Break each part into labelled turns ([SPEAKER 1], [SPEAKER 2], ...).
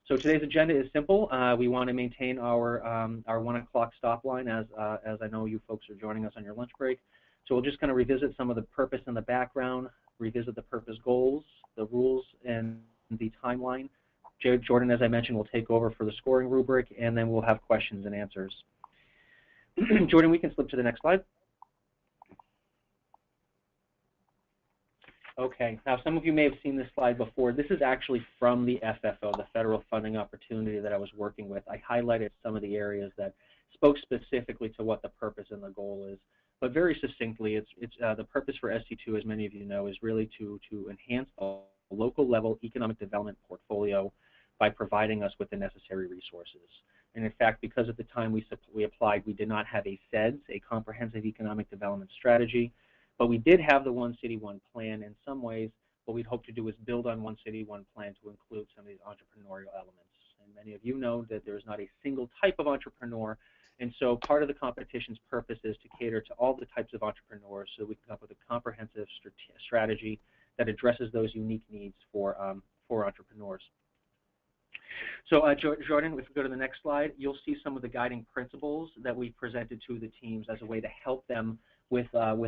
[SPEAKER 1] So today's agenda is simple. We want to maintain our 1 o'clock stop line as I know you folks are joining us on your lunch break. So we'll just kind of revisit some of the purpose and the background, revisit the purpose goals, the rules, and the timeline. Jordan, as I mentioned, will take over for the scoring rubric, and then we'll have questions and answers. Jordan, we can flip to the next slide. Okay, now some of you may have seen this slide before. This is actually from the FFO, the Federal Funding Opportunity that I was working with. I highlighted some of the areas that spoke specifically to what the purpose and the goal is. But very succinctly, the purpose for SC2, as many of you know, is really to enhance a local level economic development portfolio by providing us with the necessary resources. And in fact, because at the time we applied, we did not have a CEDS, a Comprehensive Economic Development Strategy, but we did have the One City, One Plan. In some ways, what we'd hope to do is build on One City, One Plan to include some of these entrepreneurial elements. And many of you know that there's not a single type of entrepreneur, and so part of the competition's purpose is to cater to all the types of entrepreneurs so we can come up with a comprehensive strategy that addresses those unique needs for entrepreneurs. So Jordan, if we go to the next slide, you'll see some of the guiding principles that we presented to the teams as a way to help them with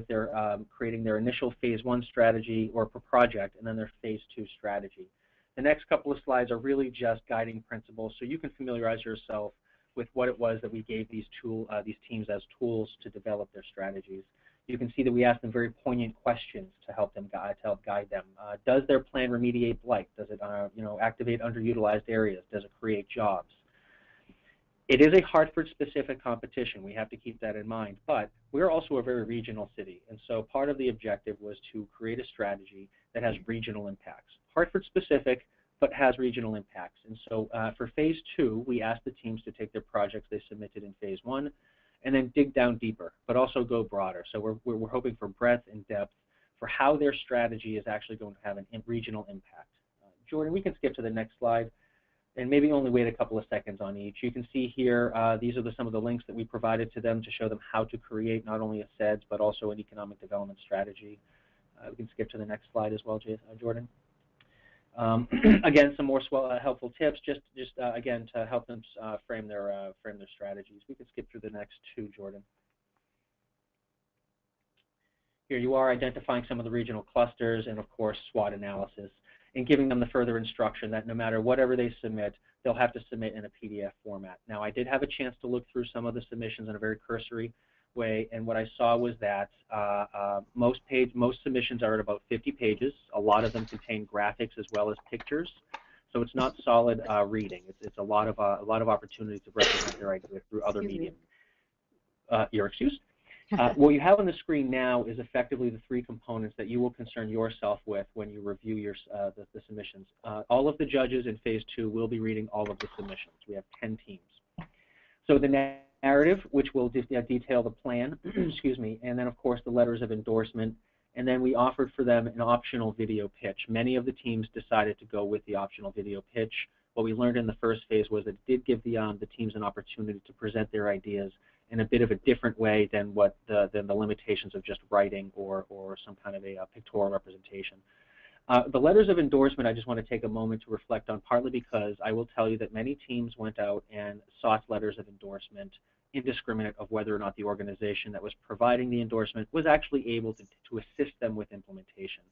[SPEAKER 1] their creating their initial phase 1 strategy or project, and then their phase 2 strategy. The next couple of slides are really just guiding principles, so you can familiarize yourself with what it was that we gave these teams as tools to develop their strategies. You can see that we asked them very poignant questions to help guide them. Does their plan remediate blight? Does it activate underutilized areas? Does it create jobs? It is a Hartford-specific competition. We have to keep that in mind. But we're also a very regional city, and so part of the objective was to create a strategy that has regional impacts. Hartford-specific, but has regional impacts. And so for phase 2, we asked the teams to take their projects they submitted in phase 1 and then dig down deeper, but also go broader. So we're hoping for breadth and depth for how their strategy is actually going to have a regional impact. Jordan, we can skip to the next slide and maybe only wait a couple of seconds on each. You can see here, these are some of the links that we provided to them to show them how to create not only a CEDS, but also an economic development strategy. We can skip to the next slide as well, Jordan. Again, some more helpful tips, just again to help them frame their strategies. We can skip through the next 2, Jordan. Here you are identifying some of the regional clusters and, of course, SWOT analysis, and giving them the further instruction that no matter whatever they submit, they'll have to submit in a PDF format. Now, I did have a chance to look through some of the submissions in a very cursory way, and what I saw was that most submissions are at about 50 pages. A lot of them contain graphics as well as pictures, so it's not solid reading. It's a lot of opportunity to represent their idea through other mediums. You're excused. What you have on the screen now is effectively the 3 components that you will concern yourself with when you review the submissions. All of the judges in phase 2 will be reading all of the submissions. We have 10 teams. So the narrative, which will detail the plan, excuse me, and then of course the letters of endorsement, and then we offered for them an optional video pitch. Many of the teams decided to go with the optional video pitch. What we learned in the first phase was that it did give the teams an opportunity to present their ideas in a bit of a different way than the limitations of just writing or some kind of a pictorial representation. The letters of endorsement, I just want to take a moment to reflect on, partly because I will tell you that many teams went out and sought letters of endorsement indiscriminate of whether or not the organization that was providing the endorsement was actually able to assist them with implementation.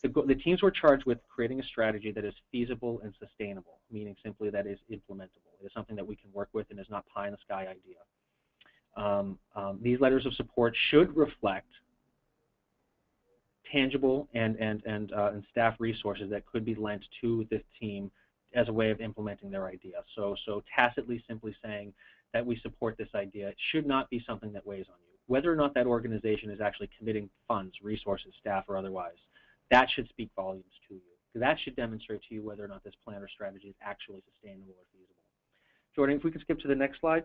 [SPEAKER 1] The teams were charged with creating a strategy that is feasible and sustainable, meaning simply that is implementable. It is something that we can work with and is not pie-in-the-sky idea. These letters of support should reflect tangible and staff resources that could be lent to the team as a way of implementing their idea. So tacitly simply saying that we support this idea should not be something that weighs on you. Whether or not that organization is actually committing funds, resources, staff, or otherwise, that should speak volumes to you. That should demonstrate to you whether or not this plan or strategy is actually sustainable or feasible. Jordan, if we could skip to the next slide.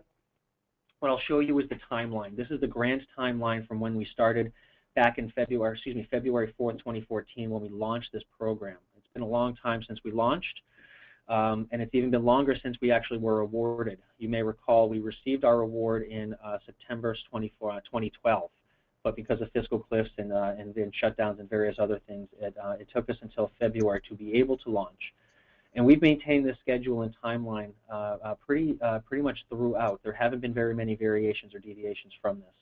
[SPEAKER 1] What I'll show you is the timeline. This is the grant timeline from when we started back in February 4th, 2014, when we launched this program. It's been a long time since we launched, and it's even been longer since we actually were awarded. You may recall we received our award in September 2012, but because of fiscal cliffs and shutdowns and various other things, it took us until February to be able to launch. And we've maintained this schedule and timeline pretty much throughout. There haven't been very many variations or deviations from this.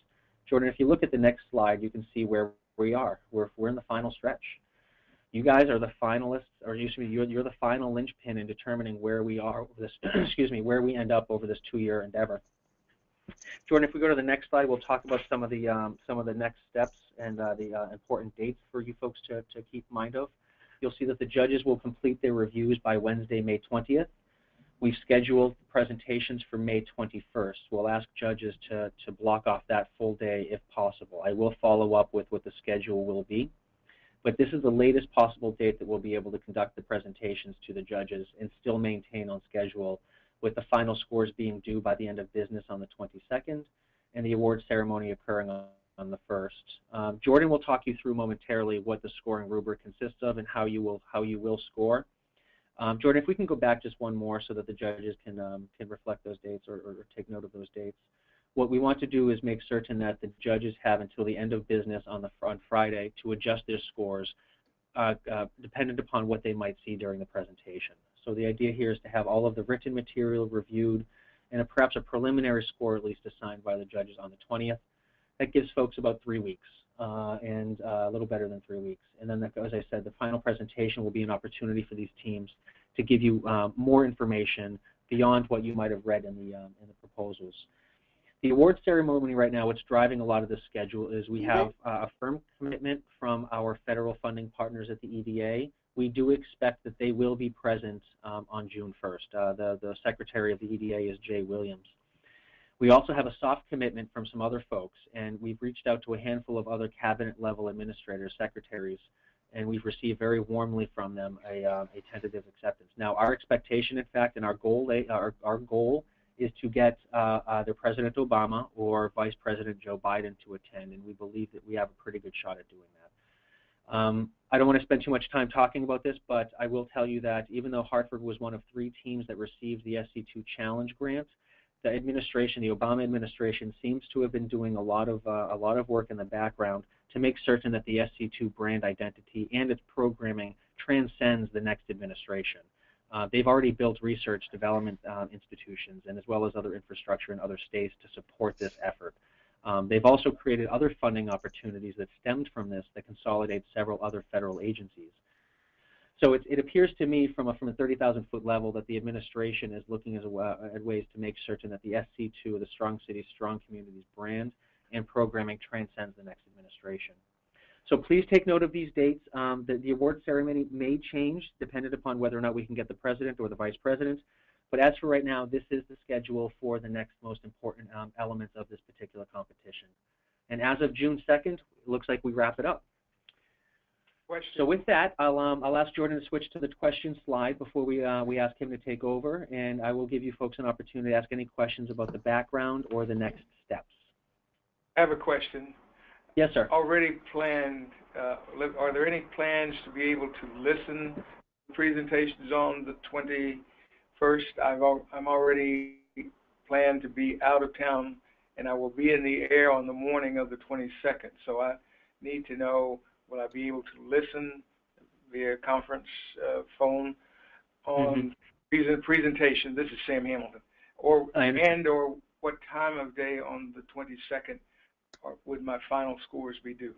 [SPEAKER 1] Jordan, if you look at the next slide, you can see where we are. We're in the final stretch. You guys are the finalists, or you're the final linchpin in determining where we are over this. Excuse me, where we end up over this 2-year endeavor. Jordan, if we go to the next slide, we'll talk about some of the next steps and the important dates for you folks to keep mind of. You'll see that the judges will complete their reviews by Wednesday, May 20th. We've scheduled presentations for May 21st. We'll ask judges to block off that full day if possible. I will follow up with what the schedule will be, but this is the latest possible date that we'll be able to conduct the presentations to the judges and still maintain on schedule, with the final scores being due by the end of business on the 22nd and the award ceremony occurring on the 1st. Jordan will talk you through momentarily what the scoring rubric consists of and how you will score. Jordan, if we can go back just one more so that the judges can reflect those dates or take note of those dates. What we want to do is make certain that the judges have until the end of business on Friday to adjust their scores, dependent upon what they might see during the presentation. So the idea here is to have all of the written material reviewed and perhaps a preliminary score at least assigned by the judges on the 20th. That gives folks about 3 weeks and a little better than 3 weeks. And then, as I said, the final presentation will be an opportunity for these teams to give you more information beyond what you might have read in the proposals. The award ceremony right now, what's driving a lot of this schedule is we have a firm commitment from our federal funding partners at the EDA. We do expect that they will be present on June 1st. The secretary of the EDA is Jay Williams. We also have a soft commitment from some other folks, and we've reached out to a handful of other cabinet-level administrators, secretaries, and we've received very warmly from them a tentative acceptance. Now, our expectation, in fact, and our goal is to get either President Obama or Vice President Joe Biden to attend, and we believe that we have a pretty good shot at doing that. I don't want to spend too much time talking about this, but I will tell you that even though Hartford was one of 3 teams that received the SC2 Challenge Grant, the administration, the Obama administration, seems to have been doing a lot of work in the background to make certain that the SC2 brand identity and its programming transcends the next administration. They've already built research development institutions and as well as other infrastructure in other states to support this effort. They've also created other funding opportunities that stemmed from this that consolidate several other federal agencies. So it appears to me from a 30,000-foot level that the administration is looking at ways to make certain that the SC2, the Strong Cities, Strong Communities brand and programming transcends the next administration. So please take note of these dates. The award ceremony may change dependent upon whether or not we can get the president or the vice president. But as for right now, this is the schedule for the next most important elements of this particular competition. And as of June 2nd, it looks like we wrap it up. So with that, I'll ask Jordan to switch to the question slide before we ask him to take over, and I will give you folks an opportunity to ask any questions about the background or the next steps.
[SPEAKER 2] I have a question.
[SPEAKER 1] Yes, sir.
[SPEAKER 2] Already planned, are there any plans to be able to listen to presentations on the 21st? I'm already planned to be out of town, and I will be in the air on the morning of the 22nd, so I need to know, will I be able to listen via conference phone on presentation? This is Sam Hamilton. Or what time of day on the 22nd would my final scores be due?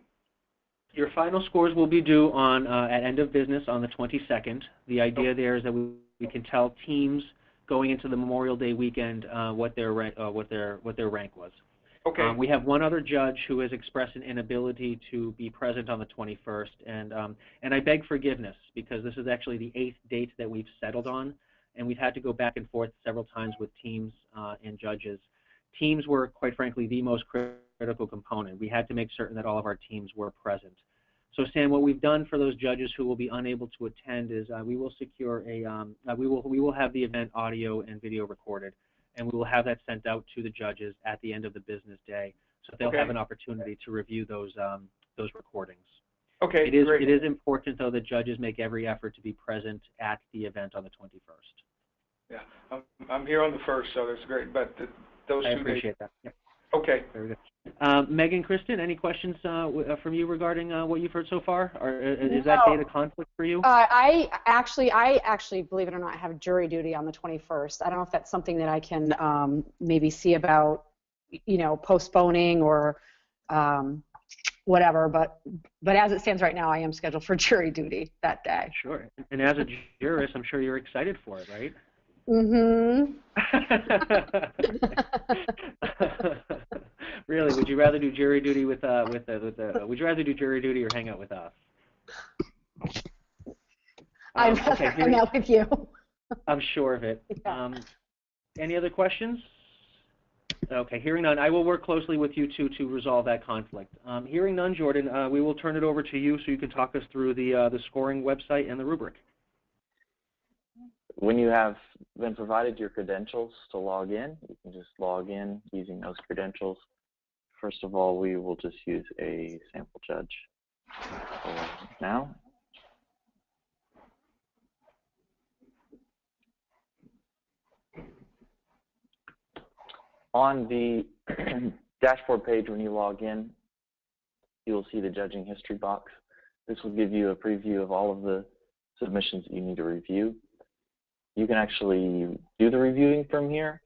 [SPEAKER 1] Your final scores will be due on at end of business on the 22nd. The idea there is that we can tell teams going into the Memorial Day weekend what their rank was.
[SPEAKER 2] Okay.
[SPEAKER 1] We have one other judge who has expressed an inability to be present on the 21st, and I beg forgiveness because this is actually the 8th date that we've settled on, and we've had to go back and forth several times with teams and judges. Teams were, quite frankly, the most critical component. We had to make certain that all of our teams were present. So, Sam, what we've done for those judges who will be unable to attend is we will secure we will have the event audio and video recorded, and we will have that sent out to the judges at the end of the business day, so they'll have an opportunity to review those recordings.
[SPEAKER 2] Okay,
[SPEAKER 1] great. It is important, though, that judges make every effort to be present at the event on the 21st.
[SPEAKER 2] Yeah, I'm here on the 1st, so that's great. But those 2 days.
[SPEAKER 1] I appreciate that. Yep.
[SPEAKER 2] Okay.
[SPEAKER 1] Very good. Megan, Kristen, any questions from you regarding what you've heard so far? Or is
[SPEAKER 3] No.
[SPEAKER 1] that date a conflict for you?
[SPEAKER 3] I actually, believe it or not, have jury duty on the 21st. I don't know if that's something that I can maybe see about, postponing or whatever. But as it stands right now, I am scheduled for jury duty that day.
[SPEAKER 1] Sure. And as a jurist, I'm sure you're excited for it, right?
[SPEAKER 3] Mm-hmm.
[SPEAKER 1] Really, would you rather do jury duty would you rather do jury duty or hang out with us?
[SPEAKER 3] I'd rather hang out with you.
[SPEAKER 1] I'm sure of it.
[SPEAKER 3] Yeah.
[SPEAKER 1] Any other questions? Okay, hearing none, I will work closely with you two to resolve that conflict. Hearing none, Jordan, we will turn it over to you so you can talk us through the scoring website and the rubric.
[SPEAKER 4] When you have been provided your credentials to log in, you can just log in using those credentials. First of all, we will just use a sample judge for now. On the dashboard page, when you log in, you will see the judging history box. This will give you a preview of all of the submissions that you need to review. You can actually do the reviewing from here,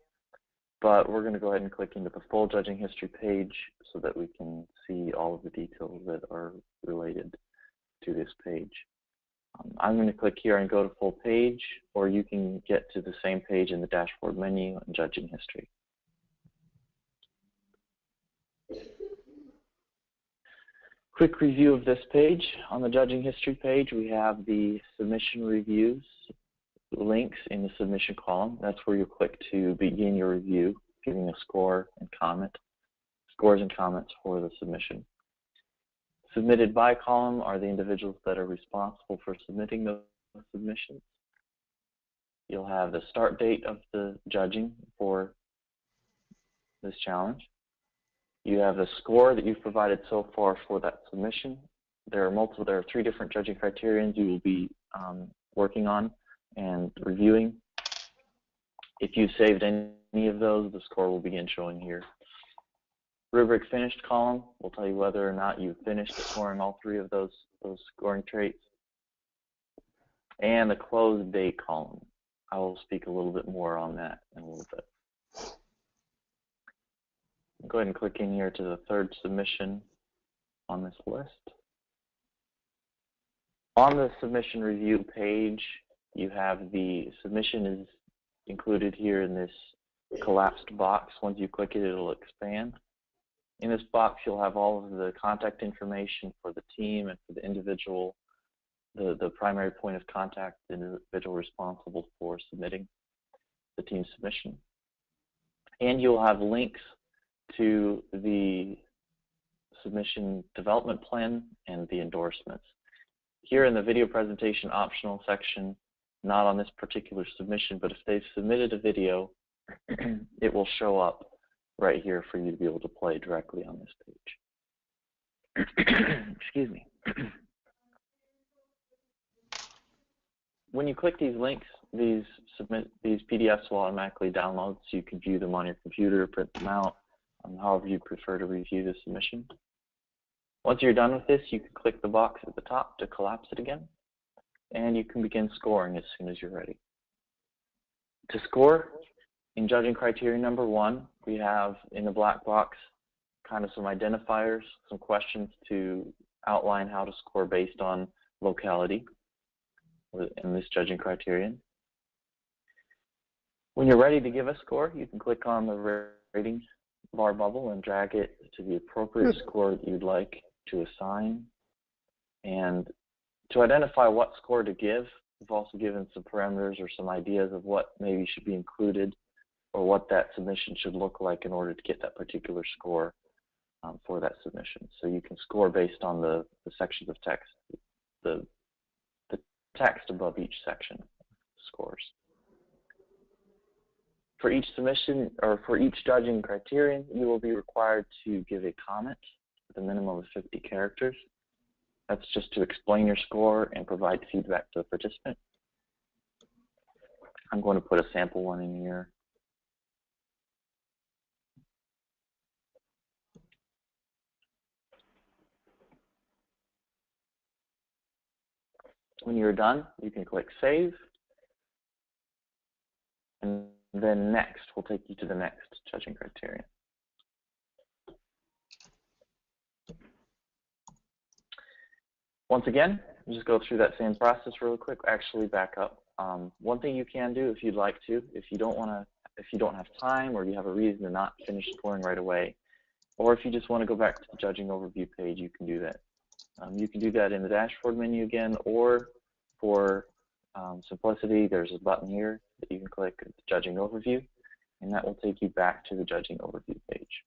[SPEAKER 4] but we're going to go ahead and click into the full judging history page so that we can see all of the details that are related to this page. I'm going to click here and go to full page, or you can get to the same page in the dashboard menu and judging history. Quick review of this page. On the judging history page, we have the submission reviews links in the submission column. That's where you click to begin your review, giving a score and comment, scores and comments for the submission. Submitted by column are the individuals that are responsible for submitting those submissions. You'll have the start date of the judging for this challenge. You have the score that you've provided so far for that submission. There are 3 different judging criterions you will be working on and reviewing. If you saved any of those, the score will begin showing here. Rubric finished column will tell you whether or not you finished scoring all 3 of those scoring traits. And the close date column, I will speak a little bit more on that in a little bit. Go ahead and click in here to the 3rd submission on this list. On the submission review page, you have the submission is included here in this collapsed box. Once you click it, it'll expand. In this box, you'll have all of the contact information for the team and for the individual, the primary point of contact, the individual responsible for submitting the team submission. And you'll have links to the submission development plan and the endorsements. Here in the video presentation optional section, not on this particular submission, but if they've submitted a video, it will show up right here for you to be able to play directly on this page. Excuse me. When you click these links, these PDFs will automatically download so you can view them on your computer, print them out, however you prefer to review the submission. Once you're done with this, you can click the box at the top to collapse it again, and you can begin scoring as soon as you're ready. To score, in judging criteria number 1, we have in the black box kind of some identifiers, some questions to outline how to score based on locality in this judging criterion. When you're ready to give a score, you can click on the ratings bar bubble and drag it to the appropriate score that you'd like to assign. And to identify what score to give, we've also given some parameters or some ideas of what maybe should be included or what that submission should look like in order to get that particular score for that submission. So you can score based on the sections of text, the text above each section scores. For each submission, or for each judging criterion, you will be required to give a comment with a minimum of 50 characters. That's just to explain your score and provide feedback to the participant. I'm going to put a sample one in here. When you're done, you can click Save, and then Next will take you to the next judging criterion. Once again, just go through that same process really quick. Actually, back up. One thing you can do if you'd like to, if you don't have time, or you have a reason to not finish scoring right away, or if you just want to go back to the judging overview page, you can do that. You can do that in the dashboard menu again, or for simplicity, there's a button here that you can click, Judging Overview, and that will take you back to the Judging Overview page.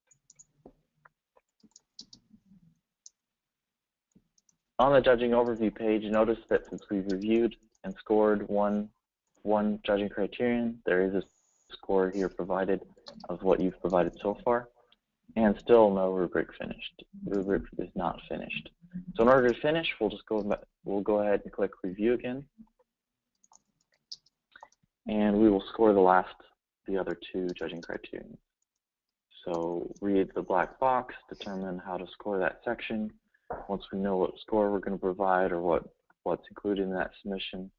[SPEAKER 4] On the Judging Overview page, notice that since we've reviewed and scored one judging criterion, there is a score here provided of what you've provided so far, and still no rubric finished. The rubric is not finished. So in order to finish, we'll go ahead and click Review again, and we will score the other two judging criterion. So read the black box, determine how to score that section. Once we know what score we're going to provide, or what's included in that submission,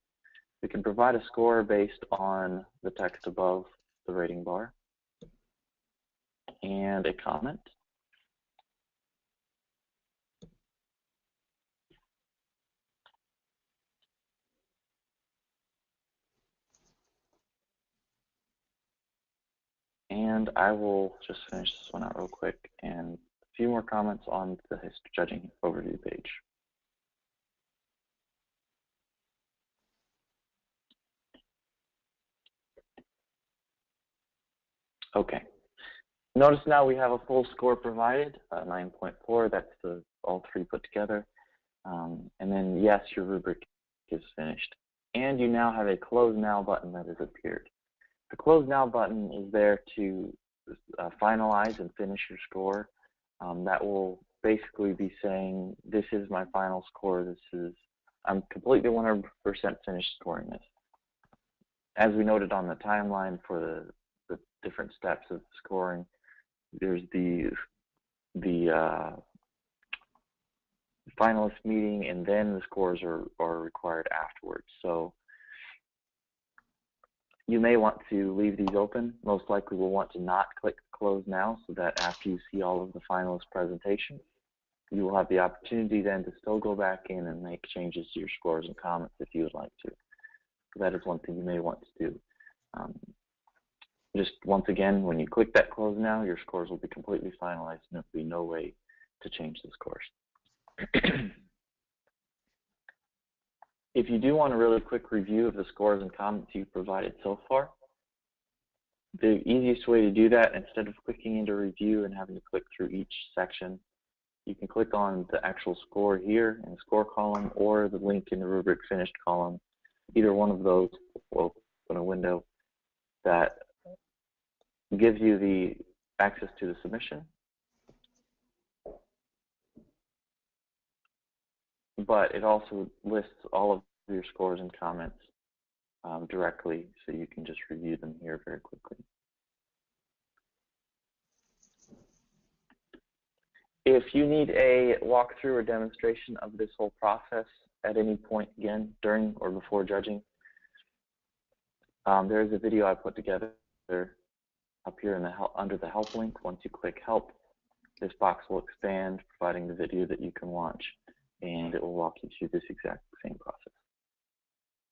[SPEAKER 4] we can provide a score based on the text above the rating bar and a comment. And I will just finish this one out real quick, and a few more comments on the judging overview page. Okay. Notice now we have a full score provided, 9.4. That's all three put together. And then yes, your rubric is finished. And you now have a Close Now button that has appeared. The Close Now button is there to finalize and finish your score. That will basically be saying, this is my final score. I'm completely 100% finished scoring this. As we noted on the timeline for the different steps of scoring, there's the finalist meeting, and then the scores are required afterwards. So you may want to leave these open. Most likely we'll want to not click Close Now, so that after you see all of the finalist presentations, you will have the opportunity then to still go back in and make changes to your scores and comments if you would like to. So that is one thing you may want to do. Just once again, when you click that Close Now, your scores will be completely finalized, and there will be no way to change the scores. If you do want a really quick review of the scores and comments you've provided so far, the easiest way to do that, instead of clicking into Review and having to click through each section, you can click on the actual score here in the Score column, or the link in the Rubric Finished column. Either one of those will open a window that gives you the access to the submission, but it also lists all of your scores and comments directly, so you can just review them here very quickly. If you need a walkthrough or demonstration of this whole process at any point, again, during or before judging, there is a video I put together up here in the under the Help link. Once you click Help, this box will expand, providing the video that you can watch, and it will walk you through this exact same process.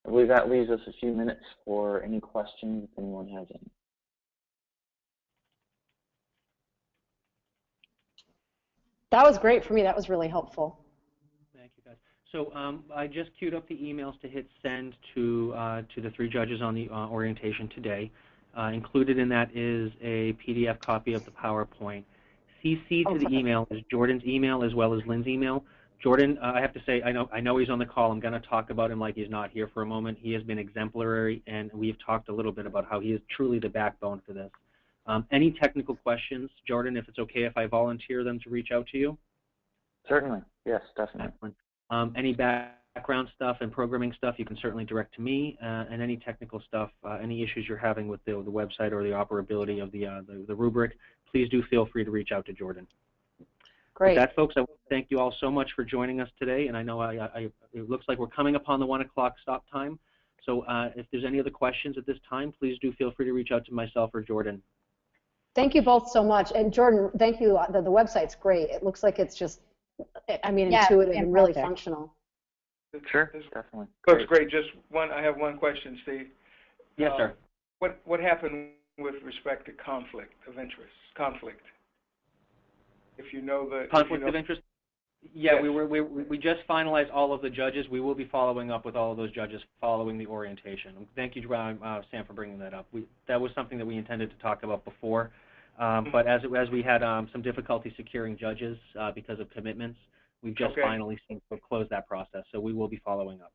[SPEAKER 4] I believe that leaves us a few minutes for any questions if anyone has any.
[SPEAKER 3] That was great for me. That was really helpful.
[SPEAKER 1] Thank you, guys. So I just queued up the emails to hit send to the three judges on the orientation today. Included in that is a PDF copy of the PowerPoint. CC to the email is Jordan's email as well as Lynn's email. Jordan, I have to say, I know he's on the call. I'm going to talk about him like he's not here for a moment. He has been exemplary, and we've talked a little bit about how he is truly the backbone for this. Any technical questions, Jordan, if it's okay if I volunteer them to reach out to you?
[SPEAKER 4] Certainly, yes, definitely.
[SPEAKER 1] Excellent. Any background stuff and programming stuff, you can certainly direct to me, and any technical stuff, any issues you're having with the website or the operability of the rubric, please do feel free to reach out to Jordan.
[SPEAKER 3] Great.
[SPEAKER 1] With that, folks, I want to thank you all so much for joining us today. And I know it looks like we're coming upon the 1 o'clock stop time. So if there's any other questions at this time, please do feel free to reach out to myself or Jordan.
[SPEAKER 3] Thank you both so much. And Jordan, thank you. The website's great. It looks like it's just, I mean, intuitive and really functional.
[SPEAKER 4] Sure, definitely.
[SPEAKER 2] Looks great. I have one question, Steve.
[SPEAKER 1] Yes, sir.
[SPEAKER 2] What happened with respect to conflict of interest? Conflict. If you know the
[SPEAKER 1] conflict of interest. Yeah,
[SPEAKER 2] yes.
[SPEAKER 1] we just finalized all of the judges. We will be following up with all of those judges following the orientation. Thank you, Sam, for bringing that up. That was something that we intended to talk about before, but as we had some difficulty securing judges because of commitments, we've just finally closed that process. So we will be following up.